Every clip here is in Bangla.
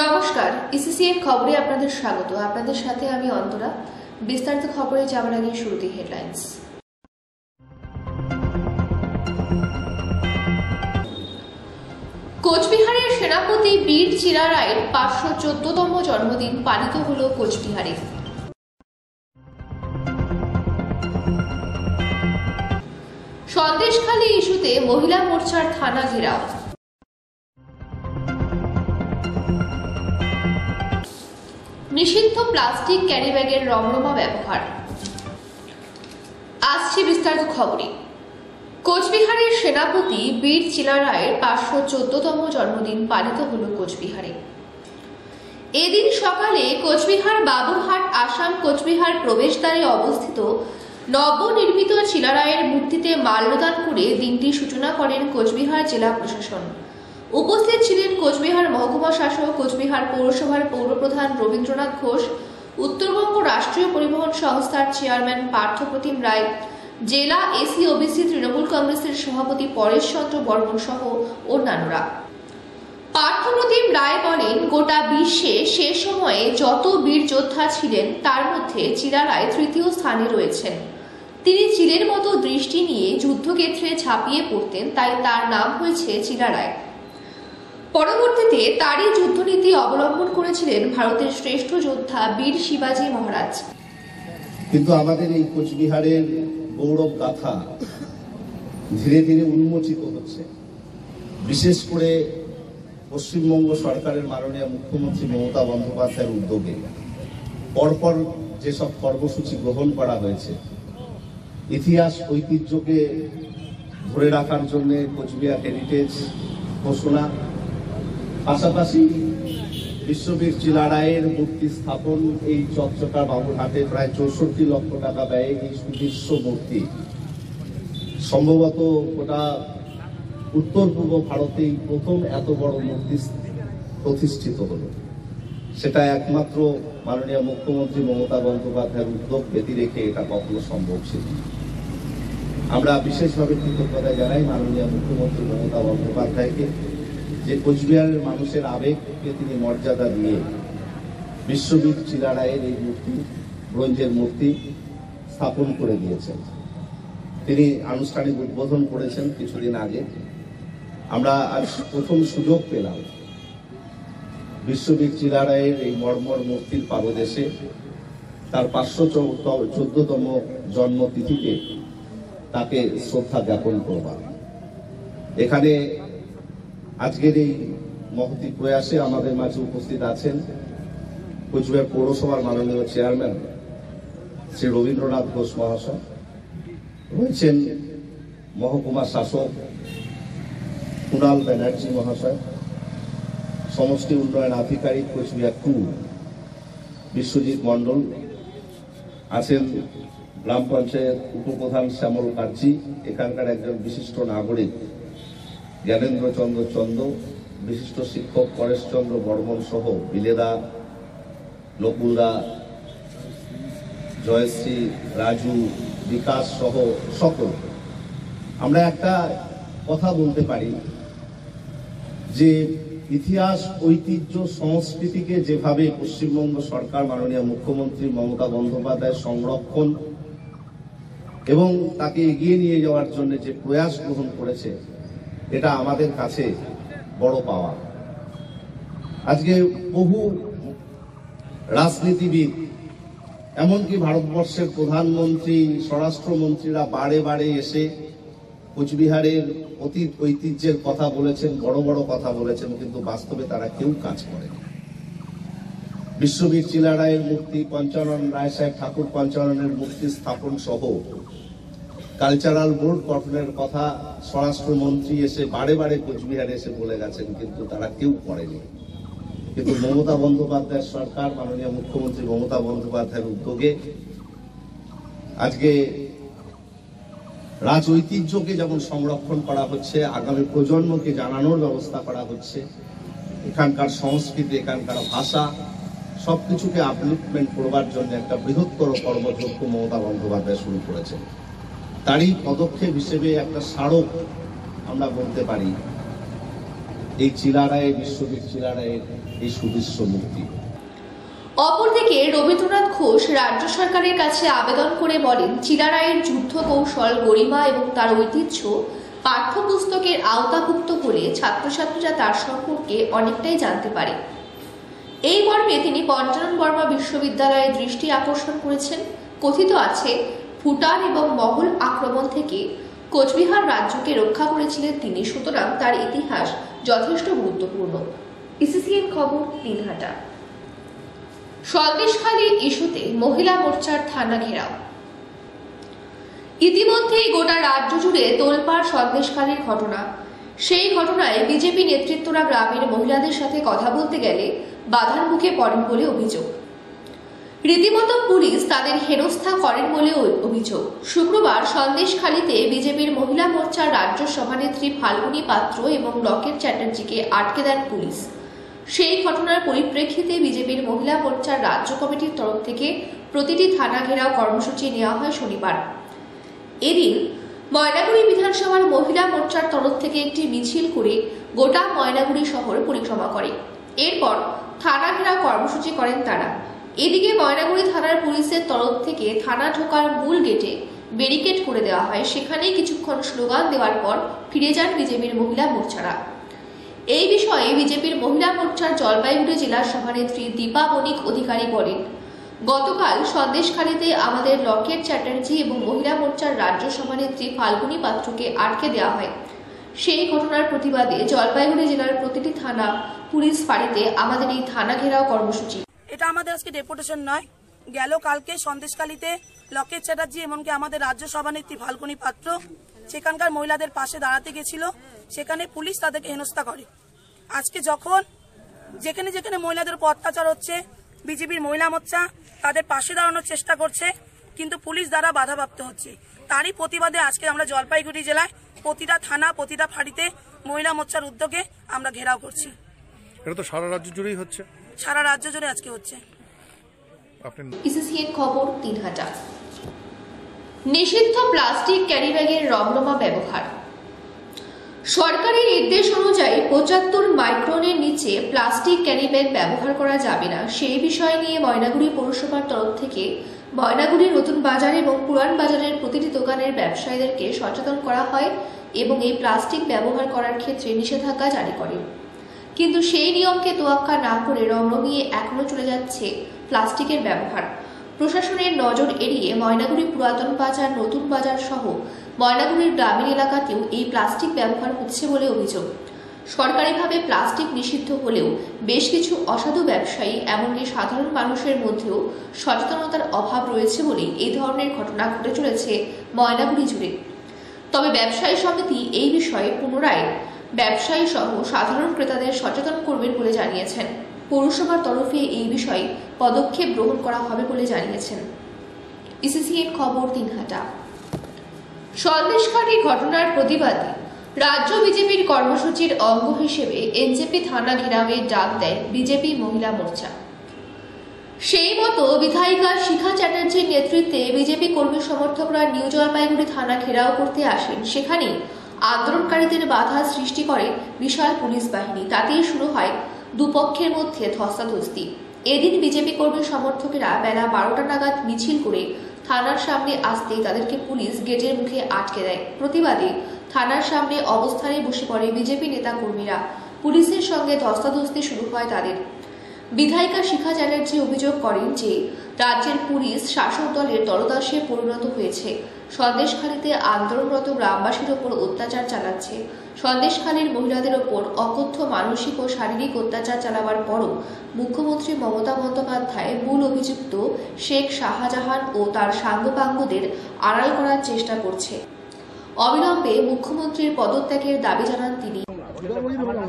নমস্কার, ইসিসিএন খবরে আপনাদের স্বাগত। আপনাদের সাথে আমি অন্তরা। বিস্তারিত খবরে যাওয়ার আগে শুরুতেই হেডলাইন্স। কোচবিহারের সেনাপতি বীর চিরা রায়ের 514তম জন্মদিন পালিত হল কোচবিহারে। সন্দেশখালী ইস্যুতে মহিলা মোর্চার থানা ঘেরাও। নিষিদ্ধ প্লাস্টিক ক্যারিব্যাগের রমরমা ব্যবহার। আসছে বিস্তারিত খবরে। কোচবিহারের সেনাপতি বীর চিরা রায়ের 514তম জন্মদিন পালিত হল কোচবিহারে। এদিন সকালে কোচবিহার বাবুরহাট আসাম কোচবিহার প্রবেশদ্বারে অবস্থিত নবনির্মিত চিরা রায়ের মূর্তিতে মাল্যদান করে দিনটির সূচনা করেন কোচবিহার জেলা প্রশাসন। উপস্থিত ছিলেন কোচবিহার মহকুমা শাসক, কোচবিহার পৌরসভার পৌরপ্রধান রবীন্দ্রনাথ ঘোষ, উত্তরবঙ্গ রাষ্ট্রীয় পরিবহন সংস্থার চেয়ারম্যান পার্থপ্রতিম রায়, জেলা এসি ওবিসি তৃণমূল কংগ্রেসের সভাপতি পরেশ চন্দ্র বর্মন সহ অন্যান্যরা। পার্থপ্রতিম রায় বলেন, গোটা বিশ্বে সে সময়ে যত বীর যোদ্ধা ছিলেন তার মধ্যে চিরা রায় তৃতীয় স্থানে রয়েছেন। তিনি চিলের মতো দৃষ্টি নিয়ে যুদ্ধক্ষেত্রে ঝাঁপিয়ে পড়তেন, তাই তার নাম হয়েছে চিরা রায়। পরবর্তীতে তারই যুদ্ধনীতি অবলম্বন করেছিলেন ভারতের শ্রেষ্ঠ যোদ্ধা বীর শিবাজী মহারাজ। কিন্তু আমাদের এই কোচবিহারের গৌরব গাথা ধীরে ধীরে উন্মোচিত হচ্ছে। বিশেষ করে পশ্চিমবঙ্গ সরকারের মাননীয় মুখ্যমন্ত্রী মমতা বন্দ্যোপাধ্যায়ের উদ্যোগে পরপর যেসব কর্মসূচি গ্রহণ করা হয়েছে, ইতিহাস ঐতিহ্যকে ধরে রাখার জন্য কোচবিহার হেরিটেজ ঘোষণা, পাশাপাশি বিশ্ববীর চিরা রায়ের মূর্তি স্থাপন, এই চকচকা বাবুরহাটে প্রায় 64 লক্ষ টাকা ব্যয়ে এই সুদৃশ্য মূর্তি সম্ভবত গোটা উত্তর পূর্ব ভারতেই প্রথম এত বড় মূর্তি প্রতিষ্ঠিত হলো। সেটা একমাত্র মাননীয় মুখ্যমন্ত্রী মমতা বন্দ্যোপাধ্যায়ের উদ্যোগ ব্যতি রেখে এটা কখনো সম্ভব ছিল। আমরা বিশেষভাবে কৃতজ্ঞতা জানাই মাননীয় মুখ্যমন্ত্রী মমতা বন্দ্যোপাধ্যায়কে, যে কোচবিহারের মানুষের আবেগকে তিনি মর্যাদা দিয়ে বিশ্ববীর চিরা রায়ের এই মূর্তি, ব্রোঞ্জের মূর্তি স্থাপন করে দিয়েছেন। তিনি আনুষ্ঠানিক উদ্বোধন করেছেন কিছুদিন আগে। আমরা আজ প্রথম সুযোগ পেলাম বিশ্ববীর চিরা রায়ের এই মর্মর মূর্তির পাদদেশে তার 514তম জন্মতিথিতে তাকে শ্রদ্ধা জ্ঞাপন করবার। এখানে আজকের এই মহতি প্রয়াসে আমাদের মাঝে উপস্থিত আছেন কোচবিহার পৌরসভার মাননীয় চেয়ারম্যান শ্রী রবীন্দ্রনাথ ঘোষ মহাশয়, রয়েছেন মহকুমা শাসক কুণাল ব্যানার্জি মহাশয়, সমষ্টি উন্নয়ন আধিকারিক কোচবিহার 2 বিশ্বজিৎ মণ্ডল, আছেন গ্রাম পঞ্চায়েত উপপ্রধান শ্যামল কার্জি, এখানকার একজন বিশিষ্ট নাগরিক জ্ঞানেন্দ্র চন্দ্র চন্দ, বিশিষ্ট শিক্ষক পরেশ চন্দ্র বর্মন সহ বিলেদা, নকুলদা, জয়শ্রী, রাজু, বিকাশ সহ সকল। আমরা একটা কথা বলতে পারি যে ইতিহাস, ঐতিহ্য, সংস্কৃতিকে যেভাবে পশ্চিমবঙ্গ সরকার মাননীয় মুখ্যমন্ত্রী মমতা বন্দ্যোপাধ্যায় সংরক্ষণ এবং তাকে এগিয়ে নিয়ে যাওয়ার জন্য যে প্রয়াস গ্রহণ করেছে, এটা আমাদের কাছে বড় পাওয়া। আজকে বহু রাজনীতিবিদ, এমনকি ভারতবর্ষের প্রধানমন্ত্রী, স্বরাষ্ট্রমন্ত্রীরা বারে বারে এসে কোচবিহারের অতীত ঐতিহ্যের কথা বলেছেন, বড় বড় কথা বলেছেন, কিন্তু বাস্তবে তারা কেউ কাজ করেনি। বিশ্ববীর চিরা রায়ের মূর্তি, পঞ্চানন রায় সাহেব ঠাকুর পঞ্চাননের মূর্তি স্থাপন সহ কালচারাল বোর্ড গঠনের কথা স্বরাষ্ট্রমন্ত্রী এসে বারে বারে কোচবিহারে এসে বলে গেছেন, কিন্তু তারা কেউ করেনি। কিন্তু মমতা বন্দ্যোপাধ্যায়ের সরকার, মাননীয় মুখ্যমন্ত্রী মমতা বন্দ্যোপাধ্যায়ের উদ্যোগে আজকে রাজ ঐতিহ্যকে যেমন সংরক্ষণ করা হচ্ছে, আগামী প্রজন্মকে জানানোর ব্যবস্থা করা হচ্ছে, এখানকার সংস্কৃতি, এখানকার ভাষা সবকিছুকে আপলিফমেন্ট করবার জন্য একটা বৃহত্তর কর্মযজ্ঞ মমতা বন্দ্যোপাধ্যায় শুরু করেছেন। তারই পদক্ষেপ হিসেবে একটা স্মারক আমরা বলতে পারি এই চিলারায়ের বিশ্ববীর চিলারায়ের এই সুদৃশ্য মূর্তি। অপরদিকে রবীন্দ্রনাথ ঘোষ রাজ্য সরকারের কাছে আবেদন করে বলেন, চিলারায়ের যুদ্ধ কৌশল, গরিমা এবং তার ঐতিহ্য পাঠ্যপুস্তকের আওতাভুক্ত হলে ছাত্রছাত্রীরা তার সম্পর্কে অনেকটাই জানতে পারে। এই মর্মে তিনি পঞ্চানন বর্মা বিশ্ববিদ্যালয়ের দৃষ্টি আকর্ষণ করেছেন। কথিত আছে, ভুটান এবং মঙ্গল আক্রমণ থেকে কোচবিহার রাজ্যকে রক্ষা করেছিলেন তিনি, সুতরাং তার ইতিহাস যথেষ্ট গুরুত্বপূর্ণ। ইসিসিএন খবর, দিনহাটা। সন্দেশখালী ইস্যুতে মহিলা মোর্চার থানা ঘেরাও। ইতিমধ্যেই গোটা রাজ্য জুড়ে তোলপাড় সন্দেশখালীর ঘটনা। সেই ঘটনায় বিজেপি নেতৃত্বরা গ্রামের মহিলাদের সাথে কথা বলতে গেলে বাধার মুখে পড়েন বলে অভিযোগ। রীতিমতো পুলিশ তাদের হেনস্থা করেন বলে অভিযোগ। শুক্রবার সন্দেশখালীতে বিজেপির মহিলা মোর্চার রাজ্য সভানেত্রী ফাল্গুনী পাত্র এবং লকেট চ্যাটার্জিকে আটকে দেন পুলিশ। সেই ঘটনার পরিপ্রেক্ষিতে বিজেপির মহিলা মোর্চার রাজ্য কমিটির তরফ থেকে প্রতিটি থানা ঘেরাও কর্মসূচি নেওয়া হয় শনিবার। এদিন ময়নাগুড়ি বিধানসভার মহিলা মোর্চার তরফ থেকে একটি মিছিল করে গোটা ময়নাগুড়ি শহর পরিক্রমা করে। এরপর থানা ঘেরাও কর্মসূচি করেন তারা। এদিকে ময়নাগুড়ি থানার পুলিশের তরফ থেকে থানা ঢোকার মূল গেটে ব্যারিকেড করে দেওয়া হয়। সেখানেই কিছুক্ষণ স্লোগান দেওয়ার পর ফিরে যান বিজেপির মহিলা মোর্চারা। এই বিষয়ে বিজেপির মহিলা মোর্চার জলপাইগুড়ি জেলার সভানেত্রী দীপা বণিক অধিকারী বলেন, গতকাল সন্দেশখালীতে আমাদের লকেট চ্যাটার্জি এবং মহিলা মোর্চার রাজ্য সভানেত্রী ফাল্গুনী পাত্রকে আটকে দেওয়া হয়। সেই ঘটনার প্রতিবাদে জলপাইগুড়ি জেলার প্রতিটি থানা পুলিশ ফাঁড়িতে আমাদের এই থানা ঘেরাও কর্মসূচি। এটা আমাদের আজকে ডেপুটেশন নয়, গেল কালকে সন্দেশখালীতে লকেট চ্যাটার্জি এমনকি আমাদের রাজ্য সভানেত্রী ফাল্গুনী পাত্র সেখানকার মহিলাদের পাশে দাঁড়াতে গেছিল, সেখানে পুলিশ তাদেরকে হেনস্থা করে। আজকে যখন যেখানে যেখানে মহিলাদের উপর অত্যাচার হচ্ছে, বিজেপির মহিলা মোর্চা তাদের পাশে দাঁড়ানোর চেষ্টা করছে, কিন্তু পুলিশ দ্বারা বাধাপ্রাপ্ত হচ্ছে। তারই প্রতিবাদে আজকে আমরা জলপাইগুড়ি জেলায় প্রতিটা থানা প্রতিটা ফাঁড়িতে মহিলা মোর্চার উদ্যোগে আমরা ঘেরাও করছি। এটা তো সারা রাজ্য জুড়েই হচ্ছে, সারা রাজ্য জুড়ে আজকে হচ্ছে। ইসিসিএন খবর, দিনহাটা। নিষিদ্ধ প্লাস্টিক ক্যারিব্যাগের রমরমা ব্যবহার। সরকারি নির্দেশ অনুযায়ী 75 মাইক্রনের নিচে প্লাস্টিক ক্যারিব্যাগ ব্যবহার করা যাবে না। সেই বিষয় নিয়ে ময়নাগুড়ি পৌরসভার তরফ থেকে ময়নাগুড়ি নতুন বাজার এবং পুরান বাজারের প্রতিটি দোকানের ব্যবসায়ীদেরকে সচেতন করা হয় এবং এই প্লাস্টিক ব্যবহার করার ক্ষেত্রে নিষেধাজ্ঞা জারি করে। কিন্তু সেই নিয়মকে তোয়াক্কা না করে রমরমিয়ে এখনো চলে যাচ্ছে প্লাস্টিকের ব্যবহার। প্রশাসনের নজর এড়িয়ে ময়নাগুড়ি পুরাতন বাজার, নতুন বাজার সহ ময়নাগুড়ির গ্রামীণ এলাকাতেও এই প্লাস্টিক ব্যবহার হচ্ছে বলে অভিযোগ। সরকারিভাবে প্লাস্টিক নিষিদ্ধ হলেও বেশ কিছু অসাধু ব্যবসায়ী এমনকি সাধারণ মানুষের মধ্যেও সচেতনতার অভাব রয়েছে বলে এই ধরনের ঘটনা ঘটে চলেছে ময়নাগুড়ি জুড়ে। তবে ব্যবসায়ী সমিতি এই বিষয়ে পুনরায় ব্যবসায়ী সহ সাধারণ ক্রেতাদের সচেতন করবেন বলে জানিয়েছেন। পৌরসভার তরফে এই বিষয়ে পদক্ষেপ গ্রহণ করা হবে বলে জানিয়েছেন। ইসিসিএন খবর, দিনহাটা। সন্দেশখালী ঘটনার প্রতিবাদে রাজ্য বিজেপির কর্মসূচির অঙ্গ হিসেবে এনজেপি থানা ঘেরাওয়ের ডাক দেয় বিজেপি মহিলা মোর্চা। সেই মতো বিধায়িকা শিখা চ্যাটার্জির নেতৃত্বে বিজেপি কর্মী সমর্থকরা নিউ জলপাইগুড়ি থানা ঘেরাও করতে আসেন। সেখানে আন্দোলনকারীদের বাধা সৃষ্টি করে বিশাল পুলিশ বাহিনী। তাতেই শুরু হয় দুপক্ষের মধ্যে ধস্তাধস্তি। এদিন বিজেপি কর্মী সমর্থকেরা বেলা 12টা নাগাদ মিছিল করে থানার সামনে আসতেই তাদেরকে পুলিশ গেটের মুখে আটকে দেয়। প্রতিবাদে থানার সামনে অবস্থানে বসে পড়ে বিজেপি নেতা কর্মীরা। পুলিশের সঙ্গে ধস্তাধস্তি শুরু হয় তাদের। বিধায়িকা শিখা চ্যাটার্জি অভিযোগ করেন যে রাজ্যের পুলিশ শাসক দলের দলদাসে পরিণত হয়েছে, সন্দেশখালীতে আন্দোলনরত গ্রামবাসীর ওপর অত্যাচার চালাচ্ছে। সন্দেশখালীর মহিলাদের ওপর অকথ্য মানসিক ও শারীরিক অত্যাচার চালাবার পরও মুখ্যমন্ত্রী মমতা বন্দ্যোপাধ্যায় মূল অভিযুক্ত শেখ শাহজাহান ও তার সাঙ্গপাঙ্গদের আড়াল করার চেষ্টা করছে। অবিলম্বে মুখ্যমন্ত্রীর পদত্যাগের দাবি জানান তিনি।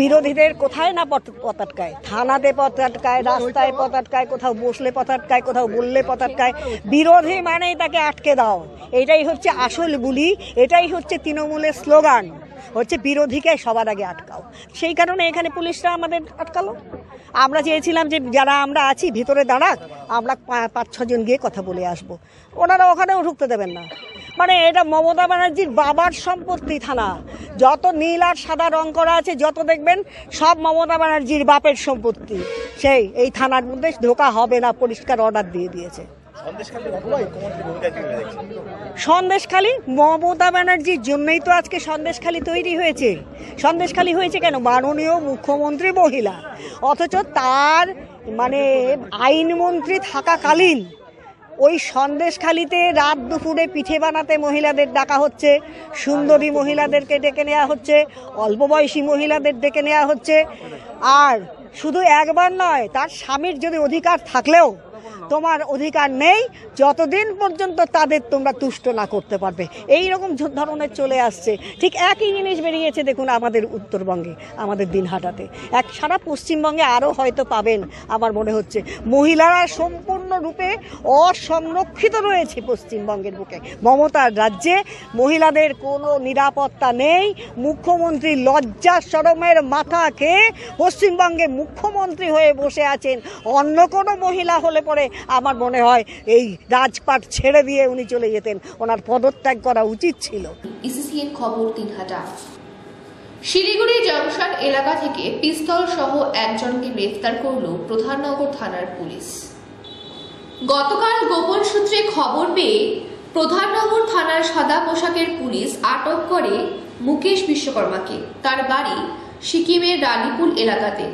বিরোধীদের কোথায় না পথ আটকায়, থানাতে পথ আটকায়, রাস্তায় পথ আটকায়, কোথাও বসলে পথ আটকায়, কোথাও বললে পথ আটকায়। বিরোধী মানেই তাকে আটকে দাও, এটাই হচ্ছে আসল বুলি, এটাই হচ্ছে তৃণমূলের স্লোগান, হচ্ছে বিরোধীকে সবার আগে আটকাও। সেই কারণে এখানে পুলিশরা আমাদের আটকালো। আমরা চেয়েছিলাম যে যারা আমরা আছি ভিতরে দাঁড়াক, আমরা 5-6 জন গিয়ে কথা বলে আসবো। ওনারা ওখানেও ঢুকতে দেবেন না। মানে এটা মমতা ব্যানার্জির বাবার সম্পত্তি থানা। যত নীল আর সাদা রং করা আছে, যত দেখবেন সব মমতা ব্যানার্জির বাপের সম্পত্তি। সেই এই থানার মধ্যে ঢোকা হবে না, পরিষ্কার অর্ডার দিয়ে দিয়েছে। সন্দেশখালী মমতা ব্যানার্জির জন্যই তো আজকে সন্দেশখালী তৈরি হয়েছে। সন্দেশখালী হয়েছে কেন? মাননীয় মুখ্যমন্ত্রী মহিলা, অথচ তার মানে আইনমন্ত্রী থাকাকালীন ওই সন্দেশখালীতে রাত দুপুরে পিঠে বানাতে মহিলাদের ডাকা হচ্ছে, সুন্দরী মহিলাদেরকে ডেকে নেওয়া হচ্ছে, অল্প বয়সী মহিলাদের ডেকে নেওয়া হচ্ছে। আর শুধু একবার নয়, তার স্বামীর যদি অধিকার থাকলেও তোমার অধিকার নেই যতদিন পর্যন্ত তাদের তোমরা তুষ্ট না করতে পারবে। এই রকম ধরনের চলে আসছে। ঠিক একই জিনিস বেরিয়েছে দেখুন আমাদের উত্তরবঙ্গে, আমাদের দিনহাটাতে, সারা পশ্চিমবঙ্গে আরও হয়তো পাবেন আমার মনে হচ্ছে। মহিলারা সম্পূর্ণরূপে অসংরক্ষিত রয়েছে পশ্চিমবঙ্গের বুকে। মমতার রাজ্যে মহিলাদের কোনো নিরাপত্তা নেই। মুখ্যমন্ত্রী লজ্জা শরমের মাথা খেয়ে পশ্চিমবঙ্গে মুখ্যমন্ত্রী হয়ে বসে আছেন। অন্য কোনো মহিলা হলে পরে আমার মনে হয় এই রাজপাট ছেড়ে দিয়ে উনি চলে যেতেন, ওনার পদত্যাগ করা উচিত ছিল। ইসিসিএন খবর দিনহাটা। শিলিগুড়ি জংশন এলাকা থেকে পিস্তল সহ একজনকে গ্রেফতার করল প্রধাননগর থানার পুলিশ। গতকাল গোপন সূত্রে খবর পেয়ে প্রধাননগর থানার সাদা পোশাকের পুলিশ আটক করে মুকেশ বিশ্বকর্মাকে। তার বাড়ি সিকিমের রানীপুল এলাকাতে।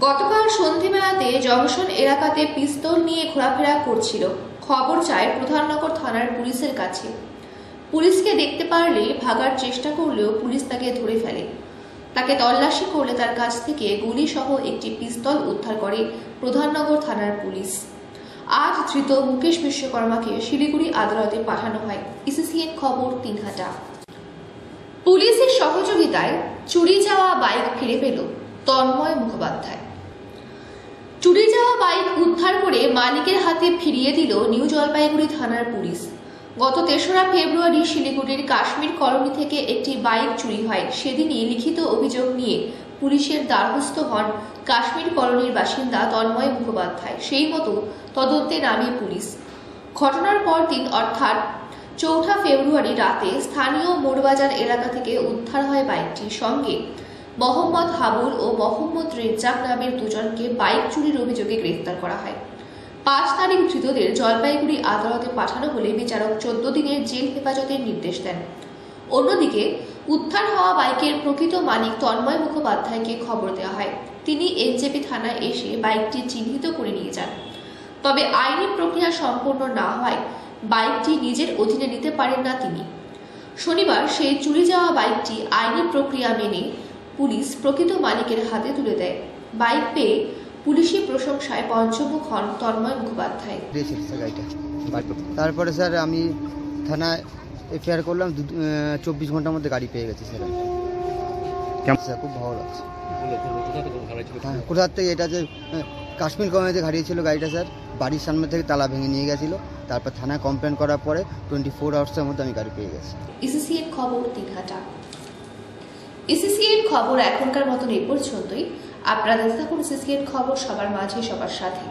গতকাল সন্ধ্যেবেলাতে জংশন এলাকাতে পিস্তল নিয়ে ঘোরাফেরা করছিল। খবর চায় প্রধাননগর থানার পুলিশের কাছে। পুলিশকে দেখতে পারলে ভাগার চেষ্টা করলেও পুলিশ তাকে ধরে ফেলে। তাকে তল্লাশি করলে তার কাছ থেকে গুলি সহ একটি পিস্তল উদ্ধার করে প্রধাননগর থানার পুলিশ। আজ ধৃত মুকেশ বিশ্বকর্মাকে শিলিগুড়ি আদালতে পাঠানো হয়। ইসিসিএন খবর দিনহাটা। পুলিশের সহযোগিতায় চুরি যাওয়া বাইক ফিরে পেল তন্ময় মুখোপাধ্যায়। চুরি যাওয়া বাইক উদ্ধার করে মালিকের হাতে ফিরিয়ে দিল নিউ জলপাইগুড়ি থানার পুলিশ। গত ৩রা ফেব্রুয়ারি শিলিগুড়ির কাশ্মীর কলোনি থেকে একটি বাইক চুরি হয়। সেদিনই লিখিত অভিযোগ নিয়ে পুলিশের দ্বারস্থ হন কাশ্মীর কলোনির বাসিন্দা তন্ময় মুখোপাধ্যায়। সেই মতো তদন্তে নামে পুলিশ। ঘটনার পরদিন অর্থাৎ ৪ঠা ফেব্রুয়ারি রাতে স্থানীয় মোড়বাজার এলাকা থেকে উদ্ধার হয় বাইকটি। সঙ্গে মোহাম্মদ হাবুল ও মোহাম্মদ রেজ্জাক নামের দুজনকে বাইক চুরির অভিযোগে গ্রেফতার করা হয়। ৫ তারিখ ধৃতদের জলপাইগুড়ি আদালতে পাঠানো হলে বিচারক ১৪ দিনের জেল হেফাজতের নির্দেশ দেন। অন্যদিকে উদ্ধার হওয়া বাইকের প্রকৃত মালিক তন্ময় মুখোপাধ্যায়কে খবর দেওয়া হয়। তিনি এনজেপি থানায় এসে বাইকটি চিহ্নিত করে নিয়ে যান। তবে আইনি প্রক্রিয়া সম্পূর্ণ না হয় বাইকটি নিজের অধীনে নিতে পারেন না তিনি। শনিবার সেই চুরি যাওয়া বাইকটি আইনি প্রক্রিয়া মেনে পুলিশ প্রকৃত মালিকের হাতে তুলে দেয়। বাইক পেয়ে পুলিশি প্রশংসায় পঞ্চমুখ হন তন্ময় মুখোপাধ্যায়। তারপরে স্যার আমি থানায় এফআইআর করলাম, 24 ঘন্টার মধ্যে গাড়ি পেয়ে গেছি স্যার। স্যার খুব ভালো লাগছে। কোথার থেকে? এটা যে কাশ্মীর কলোনিতে হারিয়েছিল গাড়িটা স্যার। বাড়ির সামনে থেকে তালা ভেঙে নিয়ে গেছিল। তারপর থানায় কমপ্লেন করার পরে 24 আওয়ার্সের মধ্যে আমি গাড়ি পেয়ে গেছি। ইসিসিএন খবর দিনহাটা। ইসিসিএন খবর এখনকার মতন এই পর্যন্তই। আপনারা দেখতে থাকুন ইসিসিএন খবর, সবার মাঝে সবার সাথে।